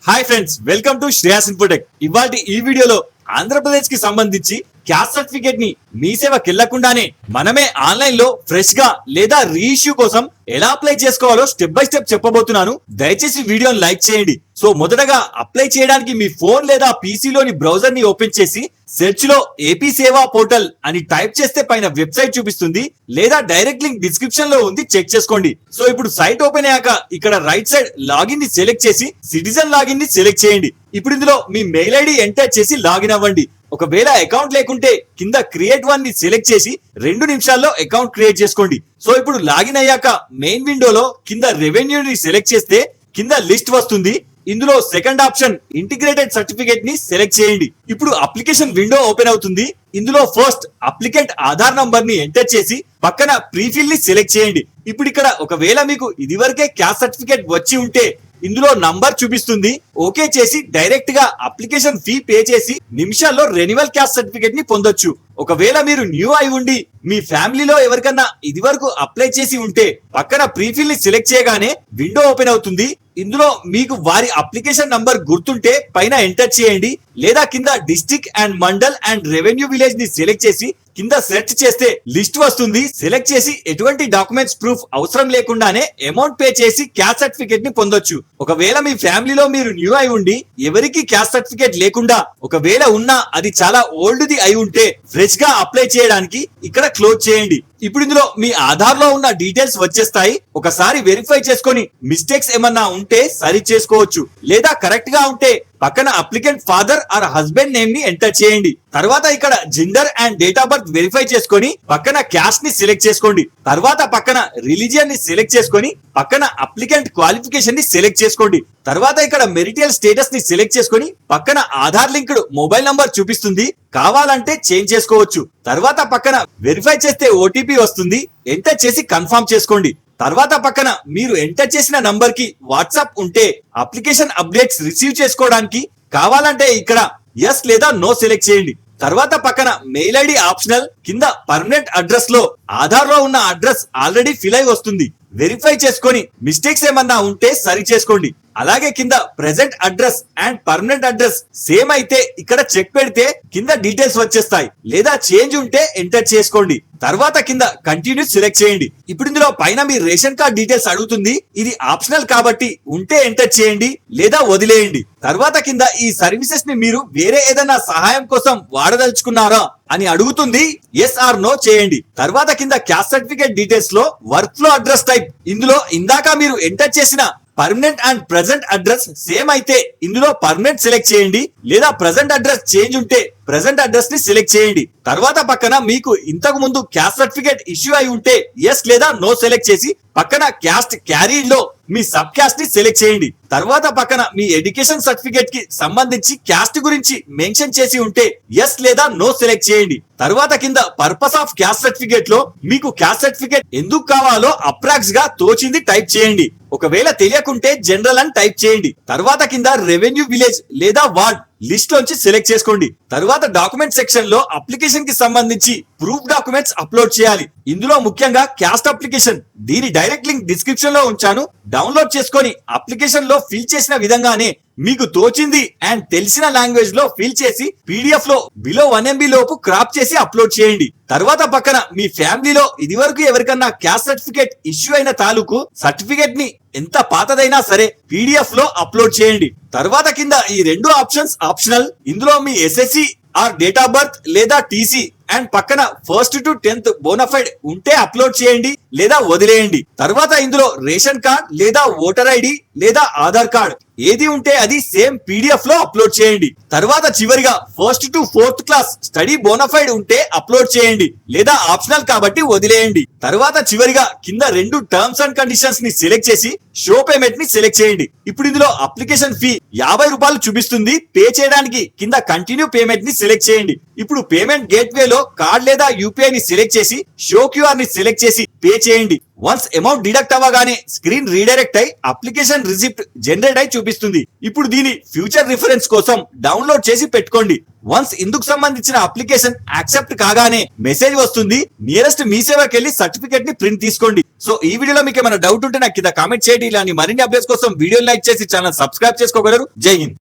Hi friends, welcome to Shreyas Infotech. ఇవాల్టి ఈ వీడియోలో ఆంధ్రప్రదేశ్ కి సంబంధించి క్యాస్ట్ సర్టిఫికేట్ ని మీ సేవకి వెళ్లకుండానే మనమే ఆన్లైన్ లో ఫ్రెష్ గా లేదా రీఇష్యూ కోసం ఎలా అప్లై చేసుకోవాలో స్టెప్ బై స్టెప్ చెప్పబోతున్నాను. దయచేసి వీడియోని లైక్ చేయండి. సో మొదటగా అప్లై చేయడానికి మీ ఫోన్ లేదా పీసీలోని బ్రౌజర్ ని ఓపెన్ చేసి సెర్చ్ లో ఏపీ సేవా పోర్టల్ అని టైప్ చేస్తే పైన వెబ్సైట్ చూపిస్తుంది, లేదా డైరెక్ట్ లింక్ డిస్క్రిప్షన్ లో ఉంది, చెక్ చేసుకోండి. సో ఇప్పుడు సైట్ ఓపెన్ అయ్యాక ఇక్కడ రైట్ సైడ్ లాగిన్ ని సెలెక్ట్ చేసి సిటిజన్ లాగిన్ ని సెలెక్ట్ చేయండి. ఇప్పుడు ఇందులో మీ మెయిల్ ఐడి ఎంటర్ చేసి లాగిన్ అవ్వండి. ఒకవేళ అకౌంట్ లేకుంటే కింద క్రియేట్ వన్ ని సెలెక్ట్ చేసి 2 నిమిషాల్లో అకౌంట్ క్రియేట్ చేసుకోండి. సో ఇప్పుడు లాగిన్ అయ్యాక మెయిన్ విండోలో కింద రెవెన్యూ ని సెలెక్ట్ చేస్తే కింద లిస్ట్ వస్తుంది. ఇందులో సెకండ్ ఆప్షన్ ఇంటిగ్రేటెడ్ సర్టిఫికేట్ ని సెలెక్ట్ చేయండి. ఇప్పుడు అప్లికేషన్ విండో ఓపెన్ అవుతుంది. ఇందులో ఫస్ట్ అప్లికెంట్ ఆధార్ నంబర్ ని ఎంటర్ చేసి పక్కన ప్రీఫిల్ ని సెలెక్ట్ చేయండి. ఇప్పుడు ఇక్కడ ఒకవేళ మీకు ఇదివరకే క్యాస్ట్ సర్టిఫికేట్ వచ్చి ఉంటే ఇందులో నంబర్ చూపిస్తుంది. ఓకే చేసి డైరెక్ట్ గా అప్లికేషన్ ఫీ పే చేసి నిమిషాల్లో రెన్యువల్ క్యాస్ట్ సర్టిఫికేట్ ని పొందొచ్చు. ఒకవేళ మీరు న్యూ అయి ఉండి మీ ఫ్యామిలీలో ఎవరికన్నా ఇది వరకు అప్లై చేసి ఉంటే పక్కన ప్రీఫిల్ ని సెలెక్ట్ చేయగానే విండో ఓపెన్ అవుతుంది. ఇందులో మీకు వారి అప్లికేషన్ నంబర్ గుర్తుంటే పైన ఎంటర్ చేయండి, లేదా కింద district and mandal and revenue village ని సెలెక్ట్ చేసి కింద సెర్చ్ చేస్తే లిస్ట్ వస్తుంది. సెలెక్ట్ చేసి ఎటువంటి డాక్యుమెంట్స్ ప్రూఫ్ అవసరం లేకుండానే అమౌంట్ పే చేసి క్యాస్ట్ సర్టిఫికేట్ ని పొందొచ్చు. ఒకవేళ మీ ఫ్యామిలీలో మీరు న్యూ అయి ఉండి ఎవరికి క్యాస్ట్ సర్టిఫికేట్ లేకుండా ఒకవేళ ఉన్నా అది చాలా ఓల్డ్ ది అయి ఉంటే ఫ్రెష్ గా అప్లై చేయడానికి ఇక్కడ క్లోజ్ చేయండి. ఇప్పుడు ఇందులో మీ ఆధార్ లో ఉన్న డీటెయిల్స్ వచ్చేస్తాయి. ఒకసారి వెరిఫై చేసుకొని మిస్టేక్స్ ఏమన్నా ఉంటే సరి చేసుకోవచ్చు, లేదా కరెక్ట్ గా ఉంటే పక్కన applicant father are husband name ని ఎంటర్ చేయండి. తర్వాత ఇక్కడ gender and date of birth verify చేసుకొని పక్కన క్యాస్ట్ ని సెలెక్ట్ చేసుకోండి. తర్వాత పక్కన రిలీజియన్ ని సెలెక్ట్ చేసుకొని పక్కన అప్లికెంట్ క్వాలిఫికేషన్ ని సెలెక్ట్ చేసుకోండి. తర్వాత ఇక్కడ మెరిటల్ స్టేటస్ ని సెలెక్ట్ చేసుకొని పక్కన ఆధార్ లింక్డ్ మొబైల్ నంబర్ చూపిస్తుంది, కావాలంటే చేంజ్ చేసుకోవచ్చు. తర్వాత పక్కన వెరిఫై చేస్తే ఓటీపీ వస్తుంది, ఎంటర్ చేసి కన్ఫర్మ్ చేసుకోండి. తర్వాత పక్కన మీరు ఎంటర్ చేసిన నంబర్ కి వాట్సాప్ ఉంటే అప్లికేషన్ అప్డేట్స్ రిసీవ్ చేసుకోవడానికి కావాలంటే ఇక్కడ ఎస్ లేదా నో సెలెక్ట్ చేయండి. తర్వాత పక్కన మెయిల్ ఐడి ఆప్షనల్, కింద పర్మనెంట్ అడ్రస్ లో ఆధార్ లో ఉన్న అడ్రస్ ఆల్రెడీ ఫిల్ అయి వస్తుంది. వెరిఫై చేసుకొని మిస్టేక్స్ ఏమన్నా ఉంటే సరి చేసుకోండి. అలాగే కింద present address and permanent address same అయితే ఇక్కడ చెక్ పెడితే కింద డీటెయిల్స్ వచ్చేస్తాయి, లేదా చేంజ్ ఉంటే ఎంటర్ చేసుకోండి. తర్వాత కింద కంటిన్యూ సెలెక్ట్ చేయండి. ఇప్పుడు ఇందులో పైన మీ రేషన్ కార్డ్ డీటెయిల్స్ అడుగుతుంది. ఇది ఆప్షనల్ కాబట్టి ఉంటే ఎంటర్ చేయండి, లేదా వదిలేయండి. తర్వాత కింద ఈ సర్వీసెస్ ని మీరు వేరే ఏదైనా సహాయం కోసం వాడదలుచుకున్నారా అని అడుగుతుంది, ఎస్ ఆర్ నో చేయండి. తర్వాత కింద క్యాస్ట్ సర్టిఫికేట్ డీటెయిల్స్ లో వర్క్ ఫ్లో అడ్రస్ టైప్, ఇందులో ఇందాక మీరు ఎంటర్ చేసిన permanent and present address same అయితే ఇందులో పర్మనెంట్ సెలెక్ట్ చేయండి, లేదా ప్రెసెంట్ అడ్రస్ చేంజ్ ఉంటే ప్రెసెంట్ అడ్రస్ ని సెలెక్ట్ చేయండి. తర్వాత పక్కన మీకు ఇంతకు ముందు క్యాస్ట్ సర్టిఫికేట్ ఇష్యూ అయి ఉంటే ఎస్ లేదా నో సెలెక్ట్ చేసి పక్కన క్యాస్ట్ క్యారీడ్ లో మీ సబ్ క్యాస్ట్ ని సెలెక్ట్ చేయండి. తర్వాత పక్కన మీ ఎడ్యుకేషన్ సర్టిఫికేట్ కి సంబంధించి క్యాస్ట్ గురించి మెన్షన్ చేసి ఉంటే ఎస్ లేదా నో సెలెక్ట్ చేయండి. తర్వాత కింద పర్పస్ ఆఫ్ క్యాస్ట్ సర్టిఫికేట్ లో మీకు క్యాస్ట్ సర్టిఫికేట్ ఎందుకు కావాలో అప్రాక్స్ గా తోచింది టైప్ చేయండి. ఒకవేళ తెలియకుంటే జనరల్ అని టైప్ చేయండి. తర్వాత కింద రెవెన్యూ విలేజ్ లేదా వార్డ్ లిస్ట్ లోంచి సెలెక్ట్ చేసుకోండి. తర్వాత డాక్యుమెంట్ సెక్షన్ లో అప్లికేషన్ కి సంబంధించి ప్రూఫ్ డాక్యుమెంట్స్ అప్లోడ్ చేయాలి. ఇందులో ముఖ్యంగా క్యాస్ట్ అప్లికేషన్, దీని డైరెక్ట్ లింక్ డిస్క్రిప్షన్ లో ఉంచాను, డౌన్లోడ్ చేసుకొని అప్లికేషన్ లో ఫిల్ చేసిన విధంగానే మీకు తోచింది అండ్ తెలిసిన లాంగ్వేజ్ లో ఫిల్ చేసి పీడిఎఫ్ లో బిలో 1 MB లోపు క్రాప్ చేసి అప్లోడ్ చేయండి. తర్వాత పక్కన మీ ఫ్యామిలీలో ఇదివరకు ఎవరికన్నా క్యాస్ట్ సర్టిఫికేట్ ఇష్యూ అయిన తాలూకు సర్టిఫికేట్ ని ఎంత పాతదైనా సరే పీడిఎఫ్ లో అప్లోడ్ చేయండి. తర్వాత కింద ఈ 2 ఆప్షన్స్ ఆప్షనల్, ఇందులో మీ SSC or date of birth లేదా టీసీ అండ్ పక్కన 1st to 10th బోనఫైడ్ ఉంటే అప్లోడ్ చేయండి, లేదా వదిలేయండి. తర్వాత ఇందులో రేషన్ కార్డ్ లేదా ఓటర్ ఐడి లేదా ఆధార్ కార్డ్ ఏది ఉంటే అది సేమ్ పీడిఎఫ్ లో అప్లోడ్ చేయండి. తర్వాత చివరిగా 1st to 4th class study bona fide ఉంటే అప్లోడ్ చేయండి, లేదా ఆప్షనల్ కాబట్టి వదిలేయండి. తర్వాత చివరిగా కింద 2 టర్మ్స్ అండ్ కండిషన్స్ ని సెలెక్ట్ చేసి షో పేమెంట్ ని సెలెక్ట్ చేయండి. ఇప్పుడు ఇందులో అప్లికేషన్ ఫీ 50 రూపాయలు చూపిస్తుంది. పే చేయడానికి కింద కంటిన్యూ పేమెంట్ ని సెలెక్ట్ చేయండి. ఇప్పుడు పేమెంట్ గేట్వే లో కార్డ్ లేదా యూపీఐ ని సెలెక్ట్ చేసి షో క్యూఆర్ ని సెలెక్ట్ చేసి పే చేయండి. వన్స్ అమౌంట్ డిడక్ట్ అవ్వగానే స్క్రీన్ రీడైరెక్ట్ అయి అప్లికేషన్ రిసిప్ట్ జనరేట్ అయి చూపిస్తుంది. ఇప్పుడు దీని ఫ్యూచర్ రిఫరెన్స్ కోసం డౌన్లోడ్ చేసి పెట్టుకోండి. వన్స్ ఇందుకు సంబంధించిన అప్లికేషన్ యాక్సెప్ట్ కాగానే మెసేజ్ వస్తుంది. నియరెస్ట్ మీ సేవకి వెళ్ళి సర్టిఫికేట్ ని ప్రింట్ తీసుకోండి. సో ఈ వీడియోలో మీకు ఏమైనా డౌట్ ఉంటే నాకు కింద కామెంట్ చేయండి. ఇలాంటి మరిన్ని అప్డేట్స్ కోసం వీడియో లైక్ చేసి ఛానల్ సబ్స్క్రైబ్ చేసుకోగలరు. జై హింద్.